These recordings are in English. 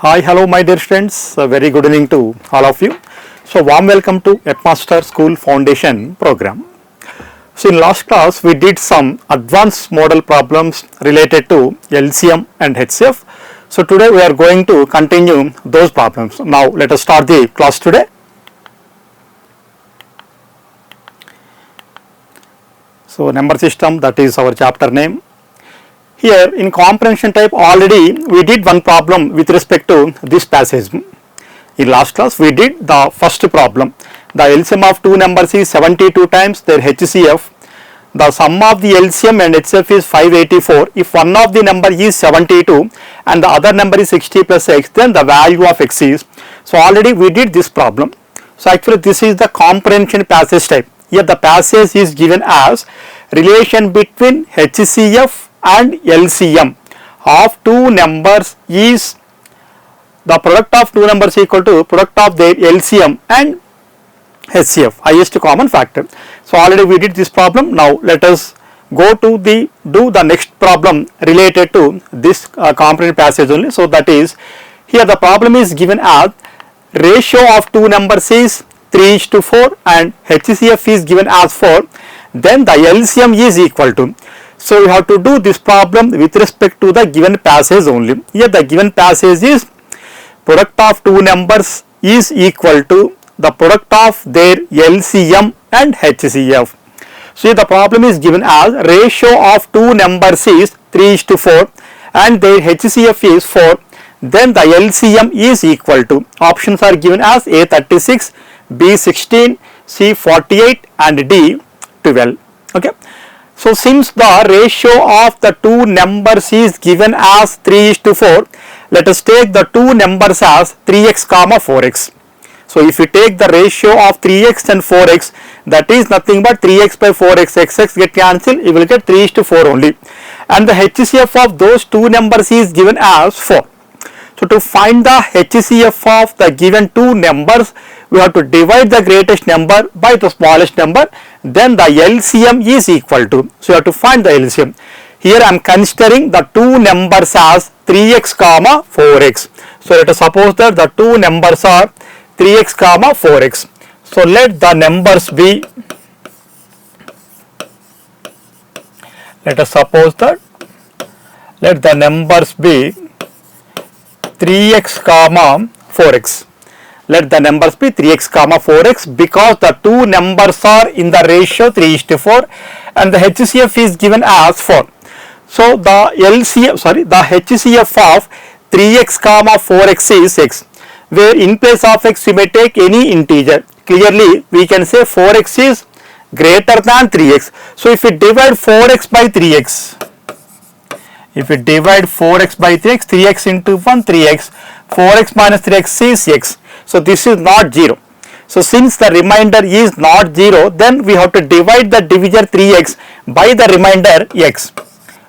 Hi, hello my dear friends, a very good evening to all of you. So warm welcome to Headmaster School Foundation program. So in last class we did some advanced model problems related to LCM and HCF. So today we are going to continue those problems. Now let us start the class today. So number system, that is our chapter name. Here in comprehension type already we did one problem with respect to this passage. In last class we did the first problem. The LCM of two numbers is 72 times their HCF. The sum of the LCM and HCF is 584. If one of the number is 72 and the other number is 60 plus x, then the value of x is. So already we did this problem. So actually this is the comprehension passage type. Here the passage is given as relation between HCF and LCM of two numbers is the product of two numbers equal to product of their LCM and HCF, highest common factor. So already we did this problem. Now let us go to do the next problem related to this comprehension passage only. So that is, here the problem is given as ratio of two numbers is 3:4 and HCF is given as 4. Then the LCM is equal to. So we have to do this problem with respect to the given passage only. Here the given passage is product of two numbers is equal to the product of their LCM and HCF. So here the problem is given as ratio of two numbers is 3:4 and their HCF is 4. Then the LCM is equal to, options are given as A 36, B 16, C 48 and D 12. Okay. So since the ratio of the two numbers is given as 3:4, let us take the two numbers as 3x comma 4x. So if you take the ratio of 3x and 4x, that is nothing but 3x by 4x, x get cancelled, you will get 3:4 only. And the HCF of those two numbers is given as 4. So to find the HCF of the given two numbers, we have to divide the greatest number by the smallest number, then the LCM is equal to. So you have to find the LCM. Here I am considering the two numbers as 3x comma 4x. So let us suppose that the two numbers are 3x comma 4x. So let the numbers be, let us suppose that, let the numbers be 3x comma 4x. Let the numbers be 3x comma 4x because the two numbers are in the ratio 3:4 and the HCF is given as 4. So the the HCF of 3x comma 4x is x, where in place of x we may take any integer. Clearly we can say 4x is greater than 3x. So if we divide 4x by 3x, if we divide 4x by 3x, 3x into 1, 3x, 4x minus 3x is x. So this is not 0. So since the remainder is not 0, then we have to divide the divisor 3x by the remainder x.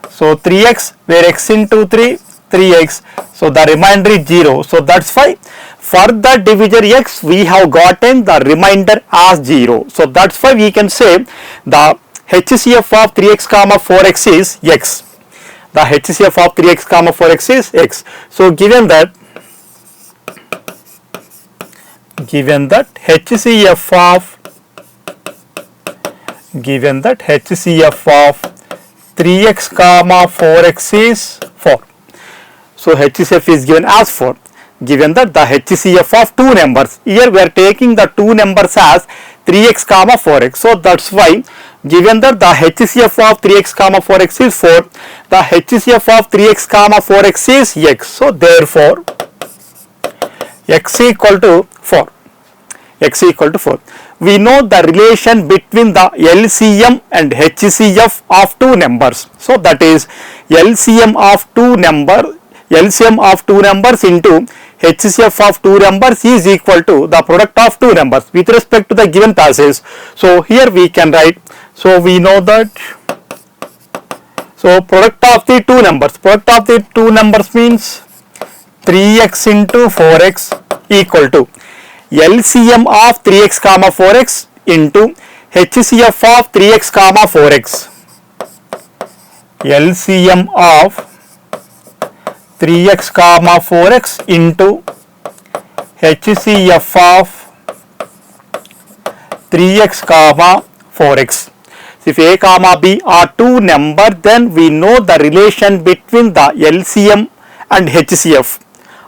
So 3x, where x into 3, 3x. So the remainder is 0. So that's why for the divisor x, we have gotten the remainder as 0. So that's why we can say the HCF of 3x comma 4x is x. The HCF of 3x comma 4x is x. So given that HCF of 3x comma 4x is 4. So HCF is given as 4. Given that the HCF of two numbers, here we are taking the two numbers as 3x comma 4x. So that's why given that the HCF of 3x comma 4x is 4, the HCF of 3x comma 4x is x. So therefore x equal to 4. X equal to 4. We know the relation between the LCM and HCF of two numbers. So that is LCM of two numbers into HCF of two numbers is equal to the product of two numbers with respect to the given passage. So here we can write, so we know that, so product of the two numbers means 3x into 4x equal to LCM of 3x comma 4x into HCF of 3x comma 4x. LCM of 3x comma 4x into HCF of 3x comma 4x. If a comma b are two numbers, then we know the relation between the LCM and HCF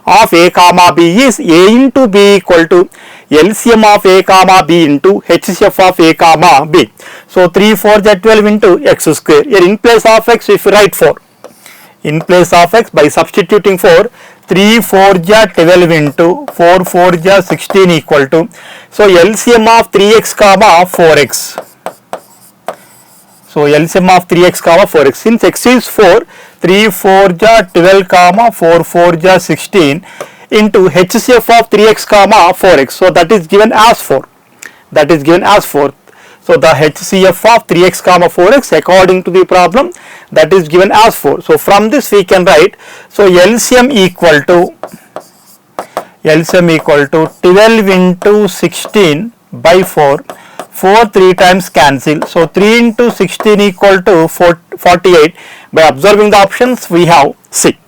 of a comma b is a into b equal to LCM of a comma b into HCF of a comma b. So 3 4 is 12 into x square. Here in place of x, if you write 4, in place of x by substituting 4, 3 4 is 12 into 4 4 is 16 equal to, so LCM of 3x comma 4x. So LCM of 3x comma 4x, since x is 4, 3 4 is 12 comma 4 4 is 16 into HCF of 3x comma 4x. So that is given as 4. That is given as 4. So the HCF of 3x comma 4x according to the problem, that is given as 4. So from this we can write, so LCM equal to 12 into 16 by 4. 4 3 times cancel. So 3 into 16 equal to 48. By observing the options, we have C.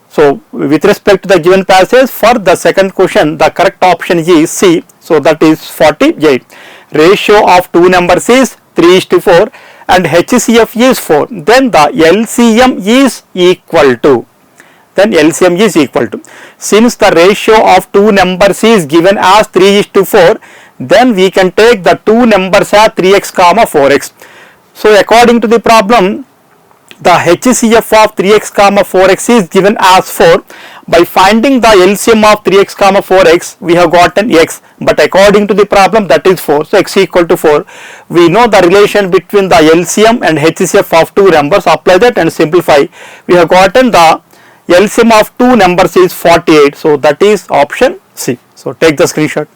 So with respect to the given passage, for the second question, the correct option is C. So that is 48. Ratio of two numbers is 3:4 and HCF is 4. Then the LCM is equal to. Since the ratio of two numbers is given as 3:4, then we can take the two numbers as 3x comma 4x. So according to the problem, the HCF of 3x comma 4x is given as 4. By finding the LCM of 3x comma 4x, we have gotten x, but according to the problem, that is 4. So x equal to 4. We know the relation between the LCM and HCF of two numbers. Apply that and simplify. We have gotten the LCM of two numbers is 48. So that is option C. So take the screenshot.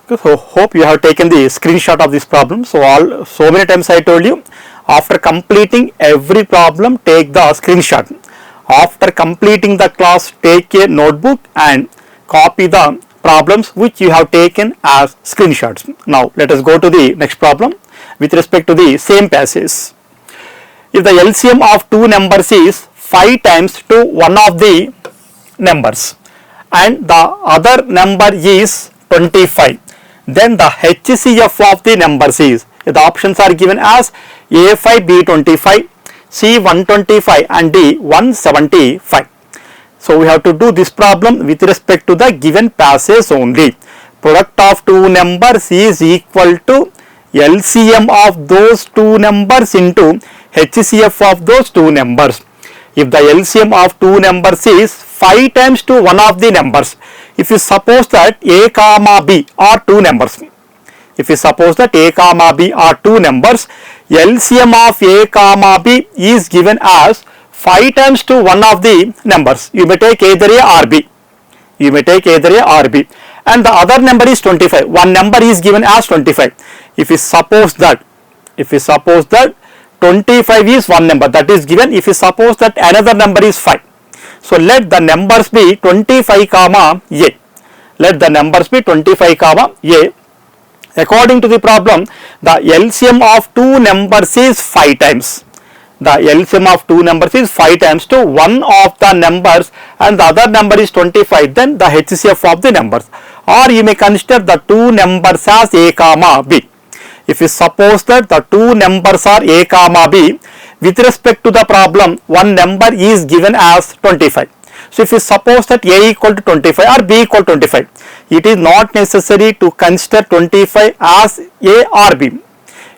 So hope you have taken the screenshot of this problem. So many times I told you, after completing every problem, take the screenshot. After completing the class, take a notebook and copy the problems which you have taken as screenshots. Now let us go to the next problem with respect to the same passage. If the LCM of two numbers is 5 times to one of the numbers and the other number is 25, then the HCF of the numbers is, the options are given as A5, B25, C125 and D175. So we have to do this problem with respect to the given passage only. Product of two numbers is equal to LCM of those two numbers into HCF of those two numbers. If the LCM of two numbers is 5 times to one of the numbers, if you suppose that A comma B are two numbers, LCM of A comma B is given as 5 times to one of the numbers. You may take either A or B. And the other number is 25. One number is given as 25. If you suppose that 25 is one number that is given, if you suppose that another number is 5. So let the numbers be 25 comma A. According to the problem, the LCM of two numbers is 5 times. The LCM of two numbers is 5 times to one of the numbers and the other number is 25, then the HCF of the numbers. Or you may consider the two numbers as A comma B. If you suppose that the two numbers are A comma B, with respect to the problem, one number is given as 25. So if you suppose that A equal to 25 or B equal to 25, it is not necessary to consider 25 as A or B.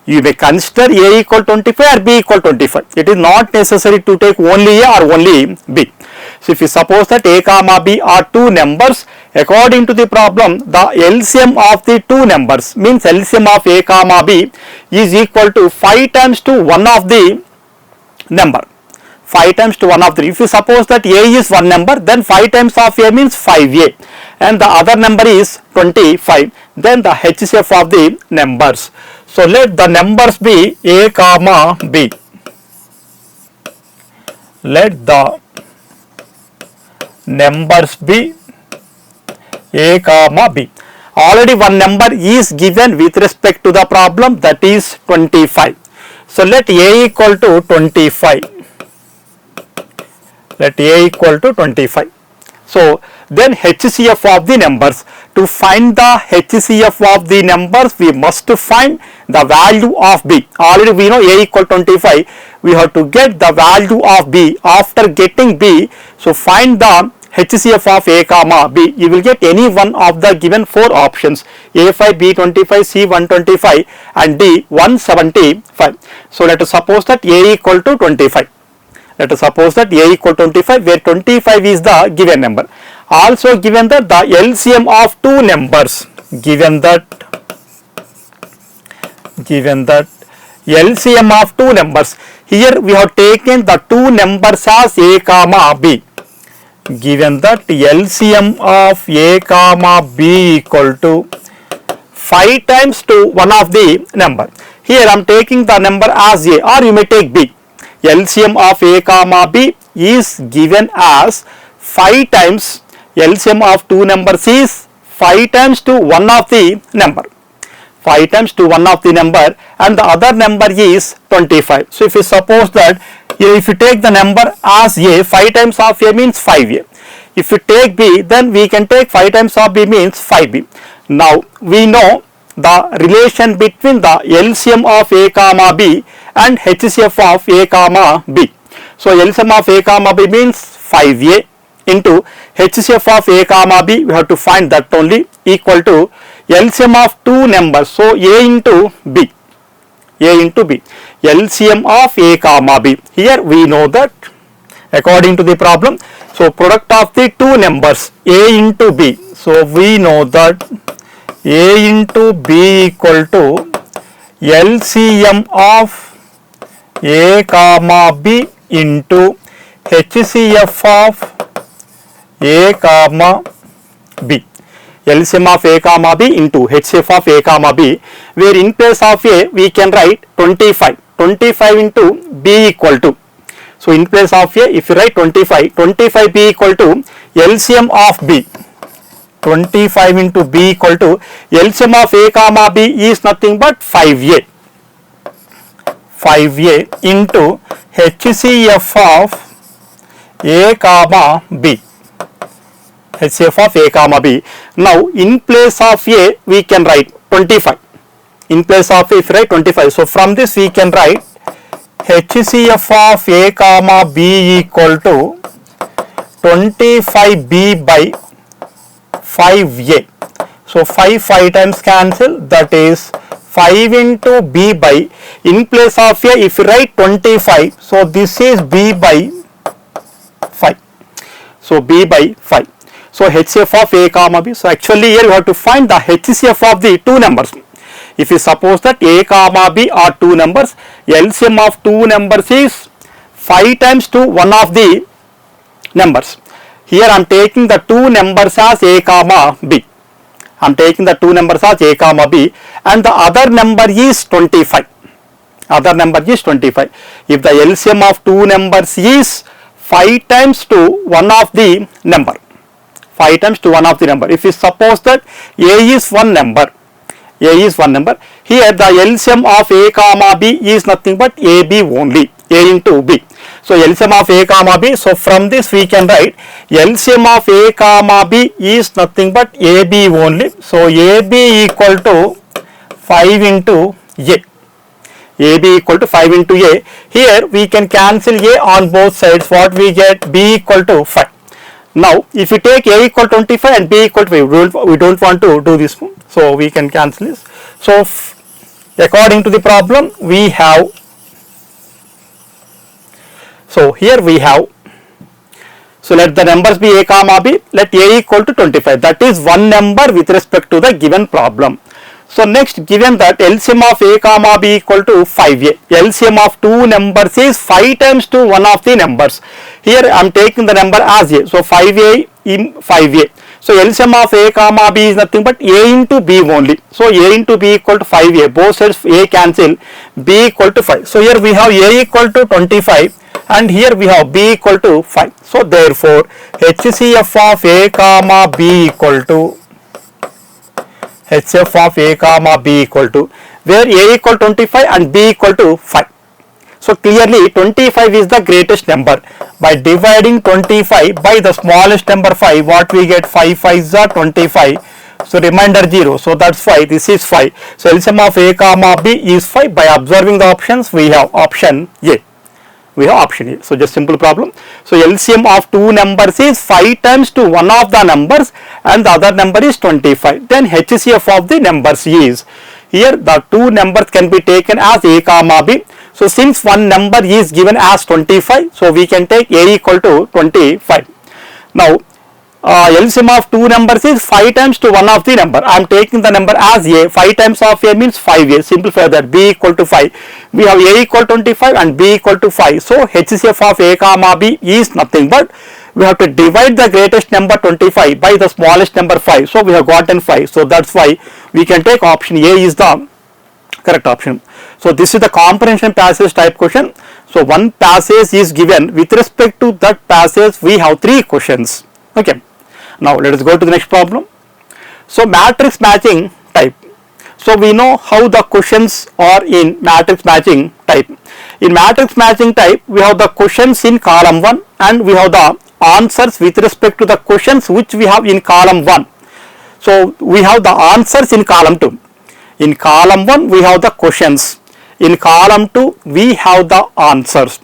You may consider A equal to 25 or B equal to 25. It is not necessary to take only A or only B. So if you suppose that A comma B are two numbers, according to the problem, the LCM of the two numbers means LCM of A comma B is equal to 5 times to one of the number. 5 times to one of the. If you suppose that A is one number, then 5 times of A means 5A and the other number is 25, then the HCF of the numbers. So let the numbers be A comma B. Let the numbers be A comma B. Already one number is given with respect to the problem, that is 25. So let A equal to 25. Let A equal to 25. So then HCF of the numbers. To find the HCF of the numbers, we must find the value of B. Already we know A equal to 25. We have to get the value of B. After getting B, so find the HCF of A comma B. You will get any one of the given four options: A5, B25, C125 and D175. So let us suppose that A equal to 25. Let us suppose that A equal to 25, where 25 is the given number. Also given that the LCM of two numbers, given that LCM of two numbers, here we have taken the two numbers as A comma B. Given that LCM of A comma B equal to 5 times to one of the number. Here I am taking the number as A, or you may take B. LCM of A comma B is given as 5 times, LCM of two numbers is 5 times to one of the number. 5 times to one of the number, and the other number is 25. So if you suppose that, if you take the number as A, 5 times of A means 5A. If you take B, then we can take 5 times of B means 5B. Now we know the relation between the LCM of A comma B and HCF of A comma B. So LCM of A comma B means 5A into HCF of A comma B, we have to find that only, equal to LCM of two numbers. So A into B. A into B. LCM of A comma B. Here we know that according to the problem, so product of the two numbers A into B. So we know that A into B equal to LCM of A comma B into HCF of A comma B. LCM of A comma B into HCF of A comma B, where in place of A we can write 25. 25 into B equal to. So in place of A, if you write 25, 25 B equal to LCM of B. 25 into B equal to LCM of A comma B is nothing but 5A. 5A into HCF of A comma B. HCF of A comma B. Now in place of A we can write 25. In place of A, if you write 25, so from this we can write HCF of A comma B equal to 25B by 5A. So 5 times cancel, that is 5 into B by, in place of A if you write 25, so this is B by 5. So B by 5. So HCF of A comma B. So actually here you have to find the HCF of the two numbers. If you suppose that A comma B are two numbers, LCM of two numbers is 5 times to one of the numbers. Here I am taking the two numbers as A comma B. I am taking the two numbers as A comma B, and the other number is 25. Other number is 25. If the LCM of two numbers is 5 times to one of the number. 5 times to one of the number. If you suppose that A is one number, A is one number, here the LCM of A comma B is nothing but AB only, A into B. So LCM of A comma B, so from this we can write LCM of A comma B is nothing but AB only. So AB equal to 5 into A. AB equal to 5 into A. Here we can cancel A on both sides. What we get? B equal to 5. Now if you take A equal to 25 and B equal to 5, we don't want to do this, so we can cancel this. So according to the problem we have, so here we have, so let the numbers be A comma B, let A equal to 25, that is one number with respect to the given problem. So next, given that LCM of A comma B equal to 5A, LCM of two numbers is 5 times to one of the numbers. Here I am taking the number as A, so 5A in 5A. So LCM of A comma B is nothing but A into B only. So A into B equal to 5A, both sides A cancel, B equal to 5. So here we have A equal to 25 and here we have B equal to 5. So therefore HCF of A comma B equal to HCF of A comma B equal to, where A equal 25 and B equal to 5. So clearly 25 is the greatest number. By dividing 25 by the smallest number 5, what we get? 5 5s are 25. So remainder 0. So that's why this is 5. So LCM of A comma B is 5. By observing the options, we have option A. We have option A. So just simple problem. So LCM of two numbers is 5 times to one of the numbers and the other number is 25. Then HCF of the numbers is, here the two numbers can be taken as A comma B. So since one number is given as 25, so we can take A equal to 25. Now LCM of two numbers is 5 times to one of the number. I am taking the number as A. 5 times of A means 5A. Simplify that. B equal to 5. We have A equal 25 and B equal to 5. So HCF of A comma B is nothing but we have to divide the greatest number 25 by the smallest number 5. So we have gotten 5. So that's why we can take option A is the correct option. So this is the comprehension passage type question. So one passage is given. With respect to that passage, we have 3 questions. Okay. Now let us go to the next problem. So matrix matching type. So we know how the questions are in matrix matching type. In matrix matching type, we have the questions in column 1 and we have the answers with respect to the questions which we have in column 1. So we have the answers in column 2. In column 1 we have the questions. In column 2 we have the answers.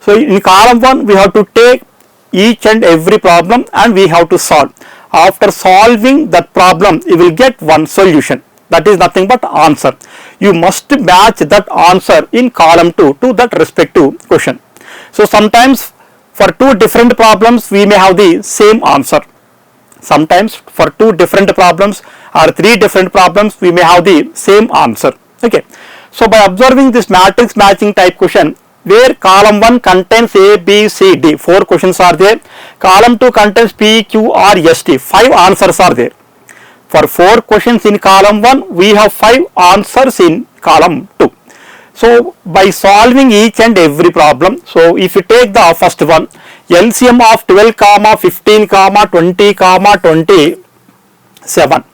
So in column 1 we have to take each and every problem and we have to solve. After solving that problem, you will get one solution. That is nothing but answer. You must match that answer in column 2 to that respective question. So sometimes for 2 different problems we may have the same answer. Sometimes for 2 different problems or 3 different problems we may have the same answer. Okay. So by observing this matrix matching type question, where column 1 contains A, B, C, D, 4 questions are there. Column 2 contains P, Q, R, S, T, 5 answers are there. For 4 questions in column 1, we have 5 answers in column 2. So by solving each and every problem, so if you take the first one, LCM of 12 comma 15 comma 20 comma 27.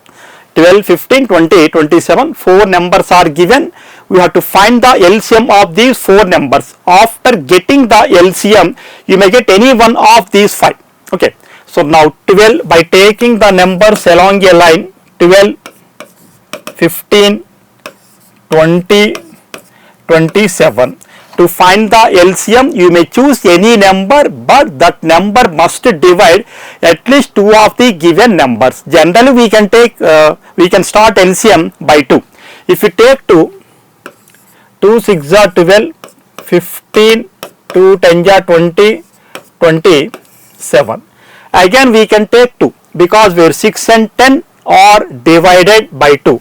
12, 15, 20, 27, 4 numbers are given. We have to find the LCM of these 4 numbers. After getting the LCM, you may get any one of these 5. Okay. So now 12, by taking the numbers along a line, 12, 15, 20, 27. To find the LCM, you may choose any number, but that number must divide at least 2 of the given numbers. Generally, we can start LCM by 2. If you take 2, 2 6 are 12, 15, 2 10 are 20, 27. Again, we can take 2 because where 6 and 10 are divided by 2.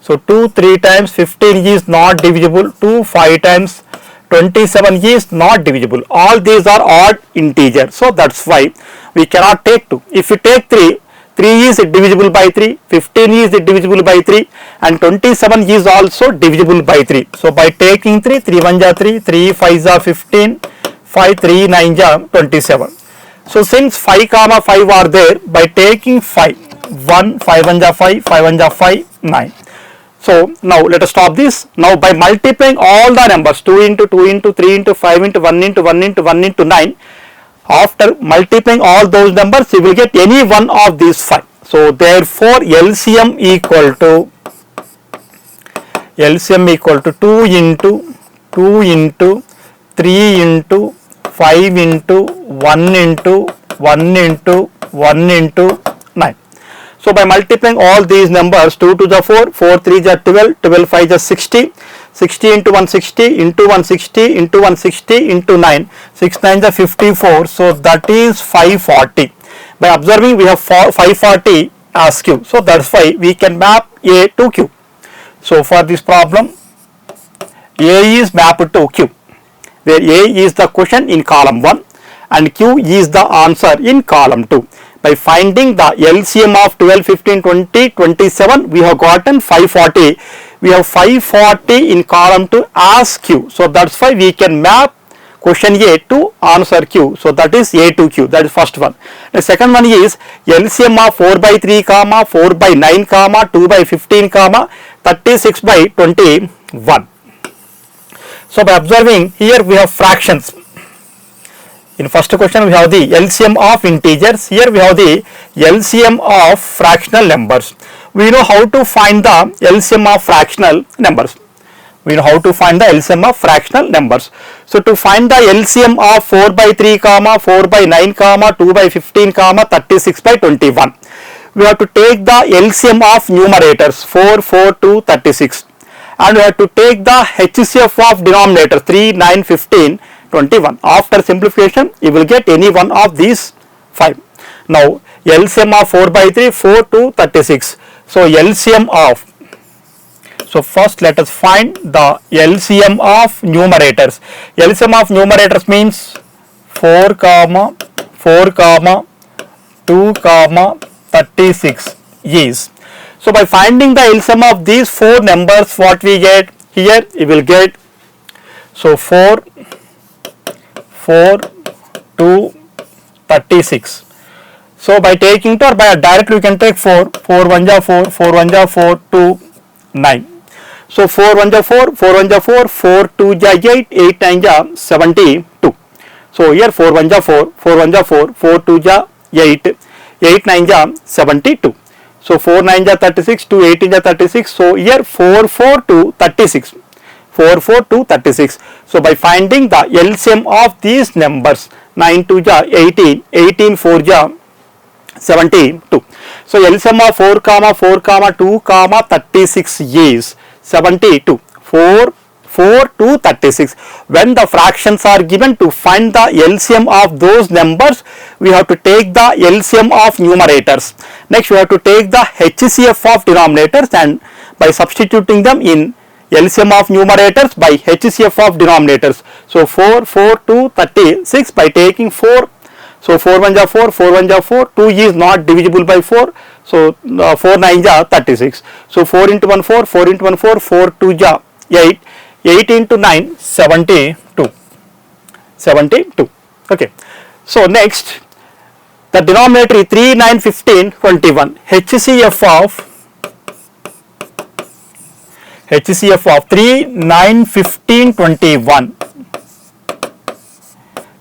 So 2 3 times 15 is not divisible. 2 5 times 27 is not divisible. All these are odd integers. So that's why we cannot take 2. If you take 3, 3 is divisible by 3, 15 is divisible by 3 and 27 is also divisible by 3. So by taking 3, 3 1 are 3, 3 5 are 15, 5 3 9 are 27. So since 5 comma 5 are there, by taking 5, 1 5 1 are 5, 5 1 are 5, 9. So now let us stop this. Now by multiplying all the numbers 2 into 2 into 3 into 5 into 1 into 1 into 1 into 9, after multiplying all those numbers you will get any one of these 5. So therefore LCM equal to 2 into 2 into 3 into 5 into 1 into 1 into 1 into 9. So by multiplying all these numbers, 2 to the 4, 4 3 is 12, 12 5 is 60, 60 into 160 into 160 into 160 into 9, 6 9 is 54. So that is 540. By observing we have 540 as Q. So that's why we can map A to Q. So for this problem, A is mapped to Q, where A is the question in column 1 and Q is the answer in column 2. By finding the LCM of 12, 15, 20, 27, we have gotten 540. We have 540 in column 2 as Q. So that's why we can map question A to answer Q. So that is A to Q. That is first one. The second one is LCM of 4 by 3 comma 4 by 9 comma 2 by 15 comma 36 by 21. So by observing here we have fractions. In first question we have the LCM of integers. Here we have the LCM of fractional numbers. We know how to find the LCM of fractional numbers. We know how to find the LCM of fractional numbers. So to find the LCM of 4 by 3 comma 4 by 9 comma 2 by 15 comma 36 by 21, we have to take the LCM of numerators 4, 4, 2, 36, and we have to take the HCF of denominators 3, 9, 15, 21. After simplification you will get any one of these 5. Now LCM of 4 by 3, 4 to 36. So LCM of, so first let us find the LCM of numerators. LCM of numerators means 4 comma 4 comma 2 comma 36 is. So by finding the LCM of these 4 numbers, what we get here, we will get, so 4, 4, 2, 36. So by taking it, or by directly we can take 4, 4 1 ja 4, 4 1 ja 4, 2, 9. So 4 1 ja 4, 4 1 ja 4, 4 2 ja 8, 8 9 ja 72. So here 4 1 ja 4, 4 1 ja 4, 4 2 ja 8, 8 9 ja 72. So 4 9 ja 36, 2 8 ja 36. So here 4 4 to 36. 4 4 to 36. So by finding the LCM of these numbers, 9 2 ja 18, 18 4 ja 72. So LCM of 4 comma 4 comma 2 comma 36 is 72. 4 4 to 36. When the fractions are given, to find the LCM of those numbers, we have to take the LCM of numerators. Next we have to take the HCF of denominators, and by substituting them in LCM of numerators by HCF of denominators. So 4 4 to 36 by taking 4. So 4 1 ja 4, 4 1 ja 4, 2 is not divisible by 4. So 4 9 ja 36. So 4 into 1 4, 4 into 1 4, 4 2 ja 8, 8 into 9 72. 72. Okay. So next the denominator is 3 9 15 21. HCF of 3 9 15 21.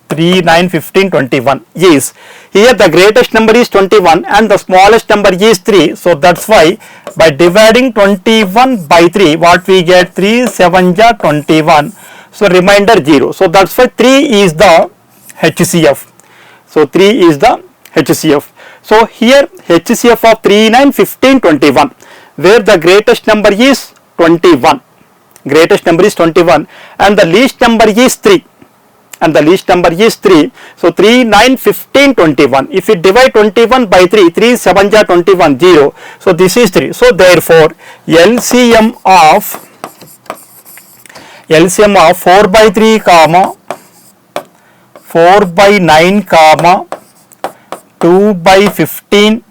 3 9 15 21 is, here the greatest number is 21 and the smallest number is 3. So that's why by dividing 21 by 3, what we get, 3 7 ja 21. So remainder 0. So that's why 3 is the HCF. So 3 is the HCF. So here HCF of 3 9 15 21, where the greatest number is 21. Greatest number is 21 and the least number is 3. And the least number is 3. So 3 9 15 21. If we divide 21 by 3, 3 7 ja 21, 0. So this is 3. So therefore LCM of 4 by 3 comma 4 by 9 comma 2 by 15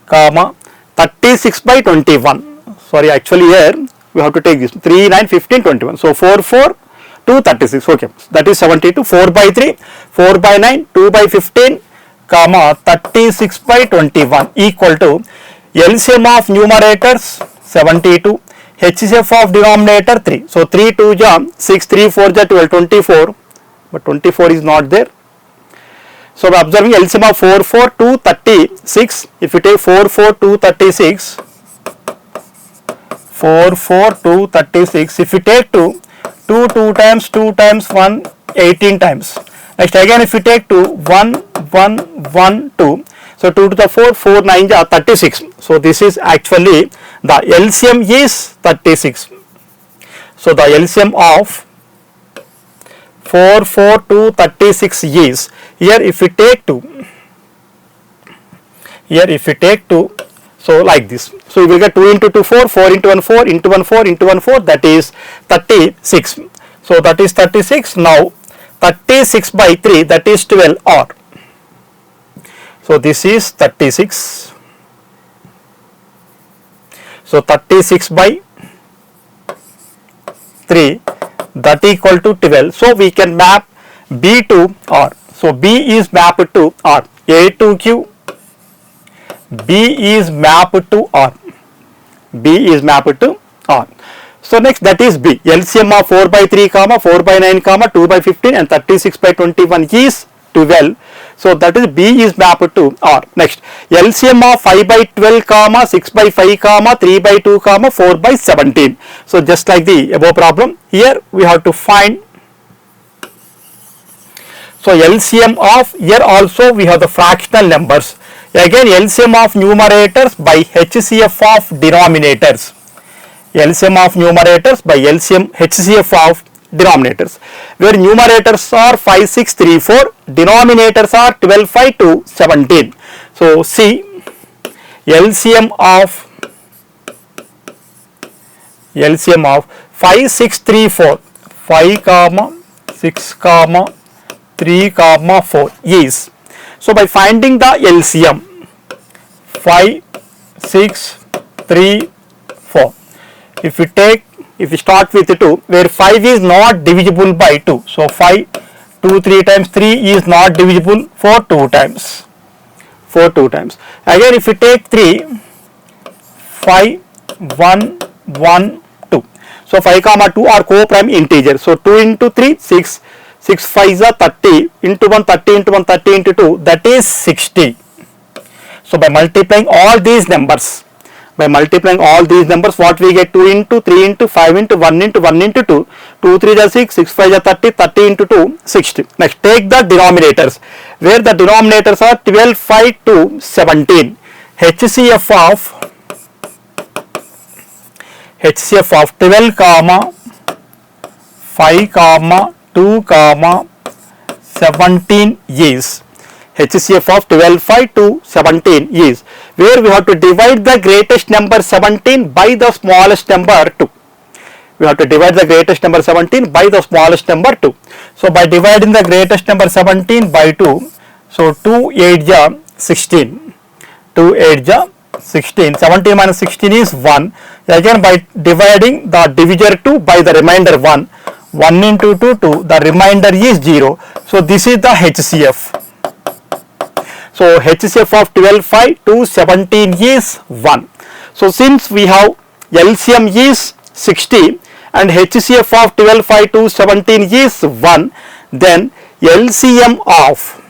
comma 36 by 21. Sorry, actually here we have to take this 3 9 15 21. So 4 4 2 36. Okay, that is 72. 4 by 3, 4 by 9, 2 by 15 comma 36 by 21 equal to LCM of numerators 72, HCF of denominator 3. So 3 2 ja 6, 3 4 ja 12, 24, but 24 is not there. So by observing LCM of 4 4 2 36, if you take 4 4 2 36, 4 4 2 36, if you take 2 2 times 2 times 1, 18 times. Next again if you take 2, 1 1 1 2, so 2 to the 4, 4 9 ja 36. So this is actually the LCM is 36. So the LCM of 4 4 2 36 is, here if we take 2, so like this. So you will get 2 into 2 4, 4 into 1 4, into 1 4, into 1 4, that is 36. So that is 36. Now 36 by 3, that is 12 or. So this is 36. So 36 by 3, that equal to 12. So we can map B to R. So B is mapped to R. A to Q, B is mapped to R. B is mapped to R. So next, that is B. LCM of 4 by 3, 4 by 9, 2 by 15 and 36 by 21 is 12. So that is B is mapped to R. Next, LCM of 5 by 12, 6 by 5, 3 by 2, 4 by 17. So just like the above problem, here we have to find. So LCM of, here also we have the fractional numbers. Again, LCM of numerators by HCF of denominators. LCM of numerators by HCF of denominators, where numerators are 5, 6, 3, 4, denominators are 12, 5 to 17. So see, LCM of 5, 6, 3, 4, 5, 6, 3, 4 is. So by finding the LCM 5, 6, 3, 4, if we start with 2, where 5 is not divisible by 2. So 5, 2, 3 times 3 is not divisible for 2 times. Again, if you take 3, 5, 1, 1, 2. So 5, 2 are co-prime integers. So 2 into 3, 6. 6 5 is 30 into 1, 30 into 1, 30 into 2, that is 60. So by multiplying all these numbers, what we get? 2 into 3 into 5 into 1 into 1 into 2, 2 3 is 6, 6 5 is 30, 30 into 2, 60. Next, take the denominators, where the denominators are 12, 5 to 17. HCF of 12, 5, 2, 17 is. HCF of 12, 5 to 17 is, where we have to divide the greatest number 17 by the smallest number 2. We have to divide the greatest number 17 by the smallest number 2. So by dividing the greatest number 17 by 2, so 2 8 ja 16. 2 8 ja 16. 17 minus 16 is 1. Again, by dividing the divisor 2 by the remainder 1, 1 into 2, 2, the remainder is 0. So this is the HCF. So HCF of 12, 5 to 17 is 1. So since we have LCM is 60 and HCF of 12, 5 to 17 is 1, then LCM of,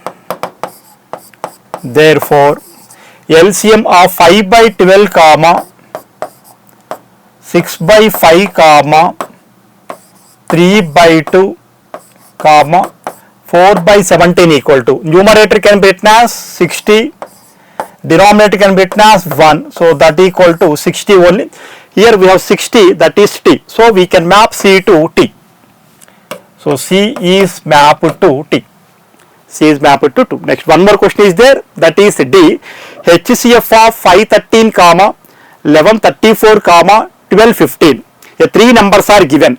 therefore LCM of 5 by 12, 6 by 5, 3 by 2, 4 by 17 equal to, numerator can be written as 60, denominator can be written as 1, so that equal to 60 only. Here we have 60, that is T, so we can map C to T. So C is mapped to T. C is mapped to 2. Next, one more question is there, that is D. HCF of 513, 1134, 1215. The three numbers are given,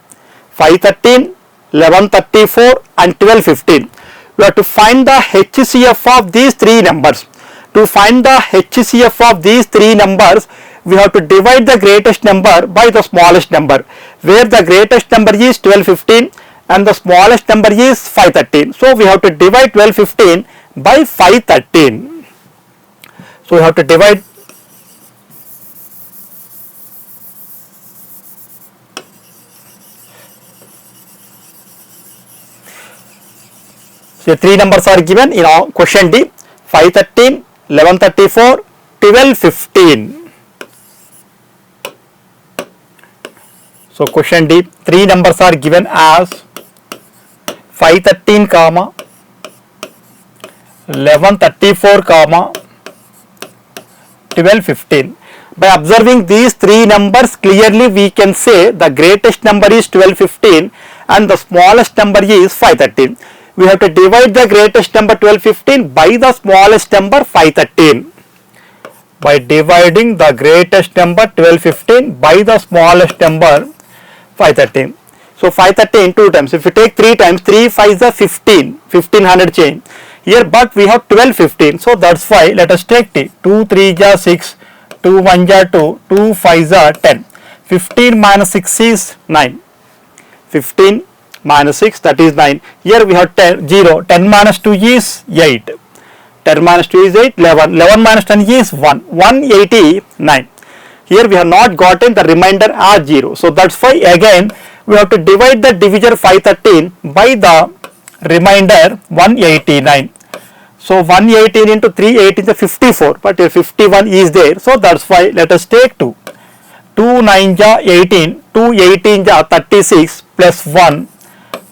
513, 1134 and 1215. We have to find the HCF of these three numbers. To find the HCF of these three numbers, we have to divide the greatest number by the smallest number, where the greatest number is 1215 and the smallest number is 513. So we have to divide 1215 by 513. So we have to divide the three numbers are given in our question D, 513, 1134, 1215. So question D, three numbers are given as 513, 1134, 1215. By observing these three numbers, clearly we can say the greatest number is 1215 and the smallest number is 513. We have to divide the greatest number 1215 by the smallest number 513. By dividing the greatest number 1215 by the smallest number 513. So 513 two times. If you take 3 times, 3 5 is a 15, 1500 change. Here, but we have 1215. So that's why let us take T. 2 3 ja 6, 2 1 ja 2, 2 5 ja 10. 15 minus 6 is 9. 15 minus 6, that is 9. Here we have 10, 0. 10 minus 2 is 8. 10 minus 2 is 8, 11. 11 minus 10 is 1. 189. Here we have not gotten the remainder as 0. So that's why again we have to divide the divisor 513 by the remainder 189. So 118 into 318 is 54, but 51 is there. So that's why let us take 2. 2 9 ja 18, 2 18 ja 36 plus 1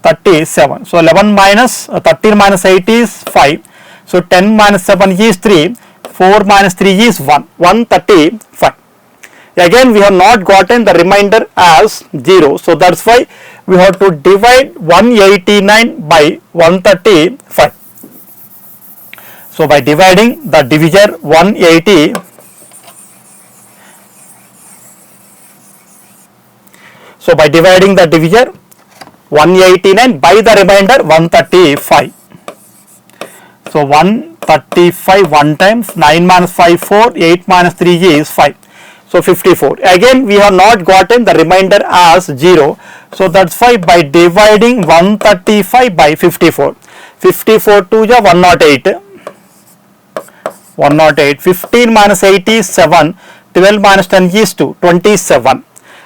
37. So 11 minus 13 minus 8 is 5. So 10 minus 7 is 3. 4 minus 3 is 1. 135. Again we have not gotten the remainder as 0. So that's why we have to divide 189 by 135. So by dividing the divisor 180, so by dividing the divisor 189 by the remainder 135. So 135 1 times, 9 minus 5 4, 8 minus 3 is 5. So 54. Again we have not gotten the remainder as 0. So that's why by dividing 135 by 54. 54 2 ja 108. 108. 15 minus 8 is 7. 12 minus 10 is 2. 27.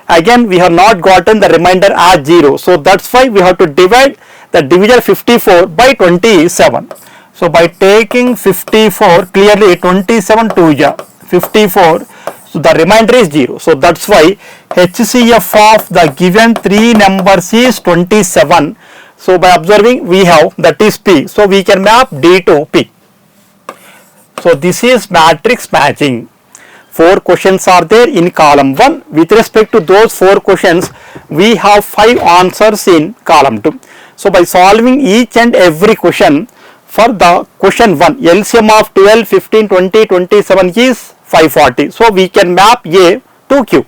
Again we have not gotten the remainder as 0. So that's why we have to divide the divisor 54 by 27. So by taking 54, clearly 27 2 ja 54. So the remainder is 0. So that's why HCF of the given 3 numbers is 27. So by observing we have that is P. So we can map D to P. So this is matrix matching. 4 questions are there in column 1. With respect to those 4 questions, we have 5 answers in column 2. So by solving each and every question, for the question 1, LCM of 12, 15, 20, 27 is 540. So we can map A to Q.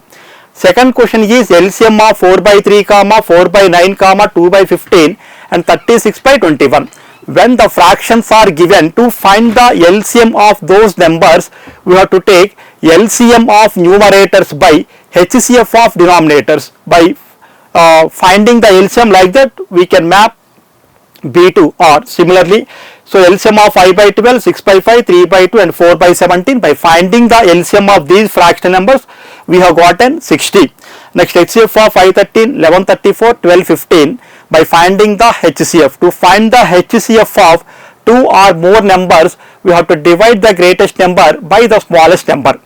Second question is LCM of 4 by 3, 4 by 9, 2 by 15 and 36 by 21. When the fractions are given, to find the LCM of those numbers, we have to take LCM of numerators by HCF of denominators. By finding the LCM like that, we can map B to R. Similarly, so LCM of 5 by 12, 6 by 5, 3 by 2 and 4 by 17. By finding the LCM of these fractional numbers, we have gotten 60. Next HCF of 513, 1134, 1215. By finding the HCF. To find the HCF of 2 or more numbers, we have to divide the greatest number by the smallest number.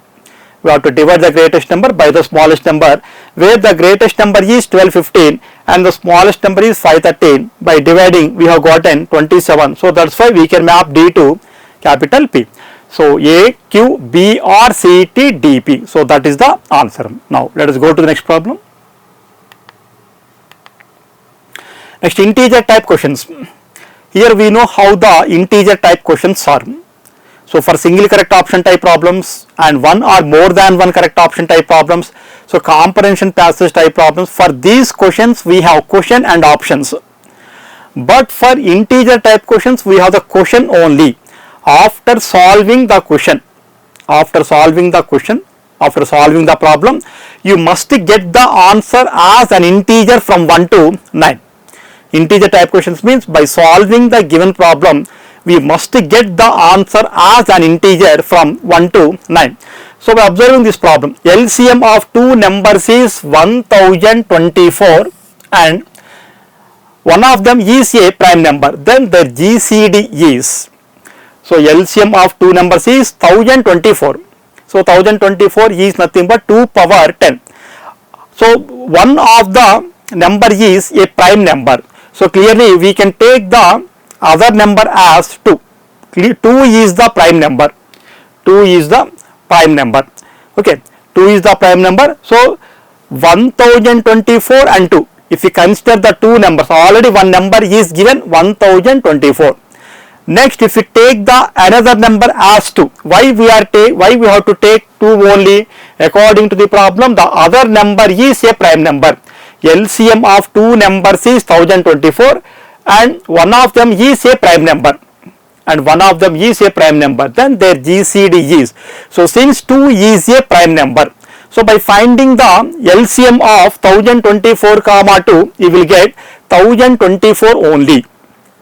We have to divide the greatest number by the smallest number, where the greatest number is 1215 and the smallest number is 513. By dividing, we have gotten 27. So that's why we can map D to capital P. So A, Q, B, R, C, T, D, P. So that is the answer. Now let us go to the next problem. Next, integer type questions. Here we know how the integer type questions are. So for single correct option type problems and one or more than one correct option type problems, so comprehension passage type problems, for these questions we have question and options. But for integer type questions we have the question only. After solving the question, after solving the problem, you must get the answer as an integer from 1 to 9. Integer type questions means by solving the given problem, we must get the answer as an integer from 1 to 9. So by observing this problem, LCM of 2 numbers is 1024 and one of them is a prime number, then the GCD is, so LCM of 2 numbers is 1024. So 1024 is nothing but 2 power 10. So one of the number is a prime number. So clearly we can take the other number as 2. 2 is the prime number. 2 is the prime number. Okay, 2 is the prime number. So 1024 and 2. If we consider the 2 numbers, already one number is given 1024. Next, if we take the another number as 2, why we have to take 2 only? According to the problem, the other number is a prime number. LCM of 2 numbers is 1024 and one of them is a prime number. Then their GCD is. So since 2 is a prime number, so by finding the LCM of 1024 2, you will get 1024 only.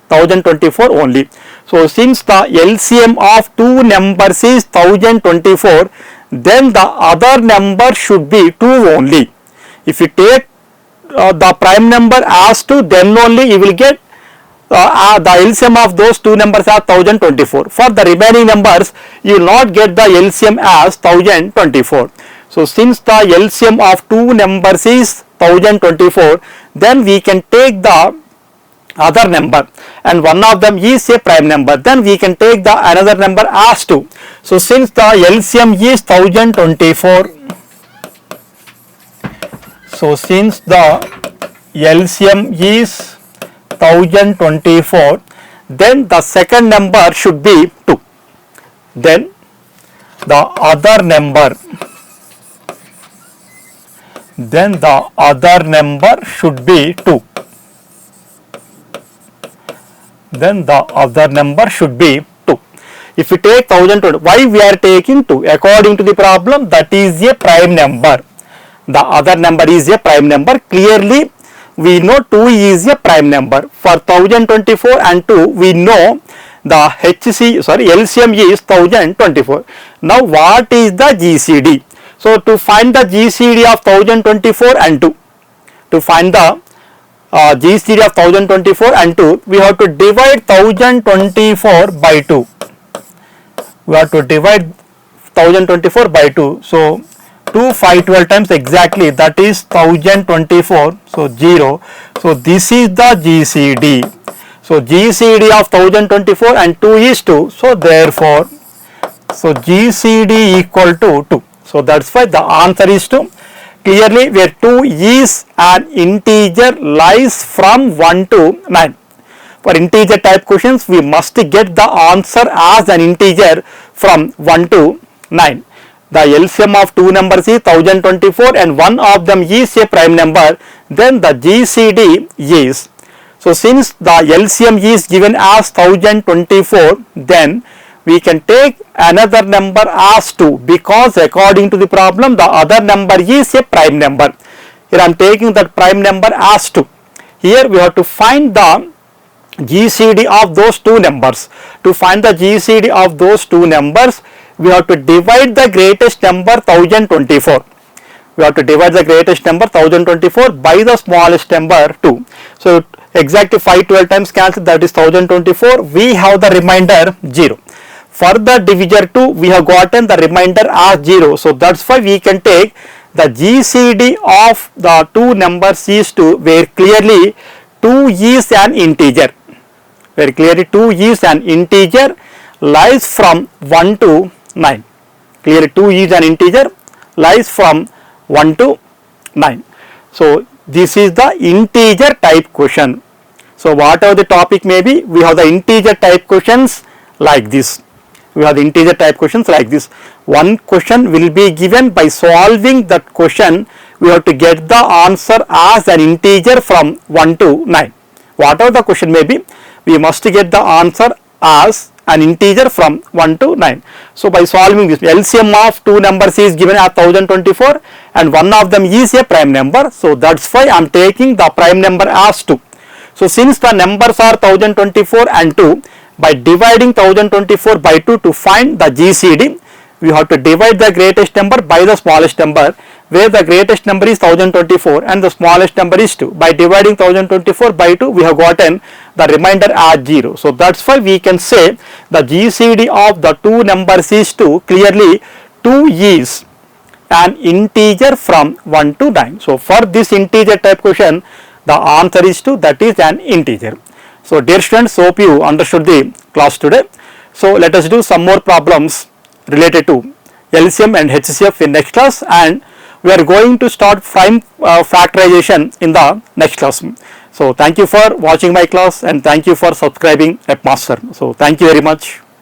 1024 only. So since the LCM of two numbers is 1024, then the other number should be 2 only. If you take the prime number as 2, then only you will get the LCM of those two numbers are 1024. For the remaining numbers, you will not get the LCM as 1024. So since the LCM of two numbers is 1024, then we can take the other number and one of them is a prime number, then we can take the another number as 2. So since the LCM is 1024, so since the LCM is 1024, then the second number should be 2. Then the other number should be 2. Then the other number should be 2. If we take 1020, why we are taking 2? According to the problem, that is a prime number. The other number is a prime number. Clearly, we know 2 is a prime number. For 1024 and 2, we know the LCM is 1024. Now, what is the GCD? So, to find the GCD of 1024 and 2, to find the GCD of 1024 and 2, we have to divide 1024 by 2. We have to divide 1024 by 2. So, 2, 5, 12 times exactly, that is 1024. So, 0. So, this is the GCD. So, GCD of 1024 and 2 is 2. So, therefore, GCD equal to 2. So, that's why the answer is 2. Clearly, where 2 is an integer lies from 1 to 9. For integer type questions, we must get the answer as an integer from 1 to 9. The LCM of two numbers is 1024 and one of them is a prime number, then the GCD is. So, since the LCM is given as 1024, then we can take another number as 2, because according to the problem, the other number is a prime number. Here I am taking that prime number as 2. Here we have to find the GCD of those two numbers. To find the GCD of those two numbers, we have to divide the greatest number 1024. We have to divide the greatest number 1024 by the smallest number 2. So, exactly 5, 12 times cancel, that is 1024. We have the remainder 0. For the divisor 2, we have gotten the remainder as 0. So, that's why we can take the GCD of the two numbers is 2, where clearly 2 is an integer. Where clearly 2 is an integer lies from 1 to 9. Clearly 2 is an integer lies from 1 to 9. So, this is the integer type question. So, whatever the topic may be, we have the integer type questions like this. We have the integer type questions like this. One question will be given. By solving that question, we have to get the answer as an integer from 1 to 9. Whatever the question may be, we must get the answer as an integer from 1 to 9. So, by solving this, LCM of two numbers is given as 1024 and one of them is a prime number. So, that's why I am taking the prime number as 2. So, since the numbers are 1024 and 2, by dividing 1024 by 2 to find the GCD, we have to divide the greatest number by the smallest number, where the greatest number is 1024 and the smallest number is 2. By dividing 1024 by 2, we have gotten the remainder as 0. So, that's why we can say the GCD of the two numbers is 2. Clearly, 2 is an integer from 1 to 9. So, for this integer type question, the answer is 2, that is an integer. So, dear students, hope you understood the class today. So, let us do some more problems related to LCM and HCF in next class, and we are going to start prime factorization in the next class. So, thank you for watching my class and thank you for subscribing Webmaster. So, thank you very much.